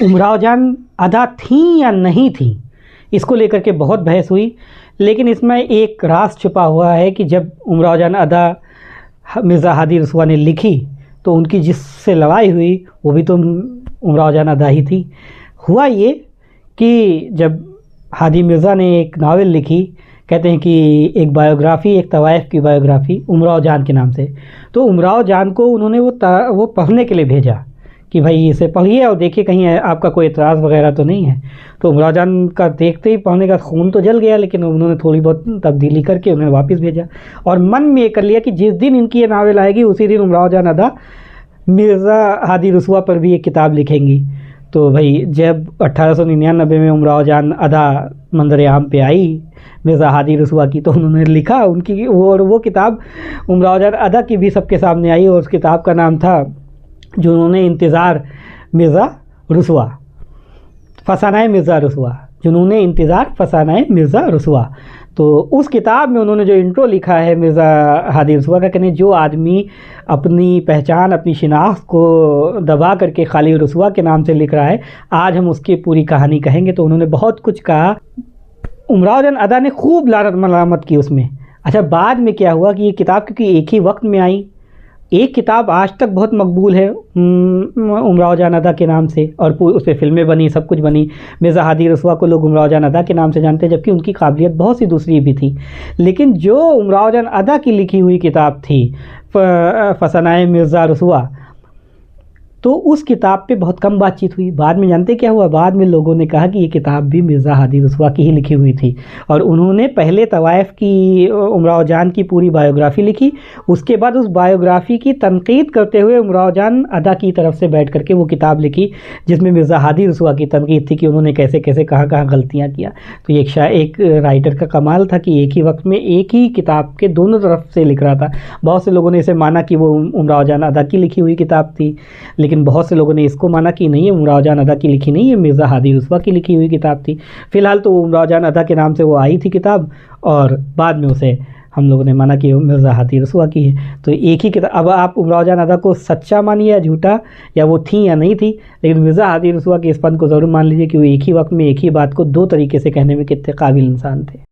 उमराव जान अदा थी या नहीं थी, इसको लेकर के बहुत बहस हुई। लेकिन इसमें एक राज छुपा हुआ है कि जब उमराव जान अदा मिर्ज़ा हादी रसूआ ने लिखी तो उनकी जिससे लड़ाई हुई वो भी तो उमराव जान अदा ही थी। हुआ ये कि जब हादी मिर्ज़ा ने एक नावल लिखी, कहते हैं कि एक बायोग्राफ़ी, एक तवाइफ़ की बायोग्राफ़ी उमराव जान के नाम से, तो उमराव जान को उन्होंने वो पढ़ने के लिए भेजा कि भाई इसे पढ़िए और देखिए कहीं आपका कोई एतराज़ वगैरह तो नहीं है। तो उमराव जान का देखते ही पढ़ने का खून तो जल गया, लेकिन उन्होंने थोड़ी बहुत तब्दीली करके उन्हें वापस भेजा और मन में ये कर लिया कि जिस दिन इनकी ये नावल आएगी उसी दिन उमराव जान अदा मिर्ज़ा हादी रसूआ पर भी एक किताब लिखेंगी। तो भाई जब 1899 में उमराव जान अदा मंजर आम पे आई मिर्ज़ा हादी रसूआ की, तो उन्होंने लिखा उनकी वो किताब उमराव जान अदा की भी सबके सामने आई और उस किताब का नाम था जुनून इंतज़ार मिर्ज़ा रसूआ, फसानाए मिर्ज़ा रसूआ, जुनून इंतज़ार फसानाए मिर्ज़ा रसूआ। तो उस किताब में उन्होंने जो इंट्रो लिखा है मिर्ज़ा हादी रसूआ का, कहने जो आदमी अपनी पहचान, अपनी शिनाख्त को दबा करके खाली रसूआ के नाम से लिख रहा है, आज हम उसकी पूरी कहानी कहेंगे। तो उन्होंने बहुत कुछ कहा। उमराव जान अदा ने खूब लानत मलामत की उसमें। अच्छा, बाद में क्या हुआ कि ये किताब क्योंकि एक ही वक्त में आई, एक किताब आज तक बहुत मकबूल है उमराव जान अदा के नाम से और उस पर फिल्में बनी, सब कुछ बनी। मिर्ज़ा हादी रसूआ को लोग उमराव जान अदा के नाम से जानते हैं, जबकि उनकी काबिलियत बहुत सी दूसरी भी थी। लेकिन जो उमराव जान अदा की लिखी हुई किताब थी फसानाए मिर्ज़ा रसूआ, तो उस किताब पे बहुत कम बातचीत हुई। बाद में जानते क्या हुआ, बाद में लोगों ने कहा कि ये किताब भी मिर्ज़ा हादी रसूआ की ही लिखी हुई थी और उन्होंने पहले तवाइफ़ की उमराव जान की पूरी बायोग्राफ़ी लिखी, उसके बाद उस बायोग्राफ़ी की तनकीद करते हुए उमराव जान अदा की तरफ से बैठ करके वो किताब लिखी, जिसमें मिर्ज़ा हादी रसूआ की तनकीद थी कि उन्होंने कैसे कैसे कहाँ गलतियाँ किया। तो ये एक राइटर का कमाल था कि एक ही वक्त में एक ही किताब के दोनों तरफ से लिख रहा था। बहुत से लोगों ने इसे माना कि वो उमराव जान अदा की लिखी हुई किताब थी, लेकिन बहुत से लोगों ने इसको माना कि नहीं, ये उमराव जान अदा की लिखी नहीं, ये मिर्ज़ा हादी रसूआ की लिखी हुई किताब थी। फ़िलहाल तो उमराव जान अदा के नाम से वो आई थी किताब और बाद में उसे हम लोगों ने माना कि मिर्ज़ा हादी रसूआ की है। तो एक ही किताब, अब आप उमराव जान अदा को सच्चा मानिए या झूठा, या वो थी या नहीं थी, लेकिन मिर्ज़ा हादी रसूआ के इस फन को ज़रूर मान लीजिए कि वो एक ही वक्त में एक ही बात को दो तरीके से कहने में कितने काबिल इंसान थे।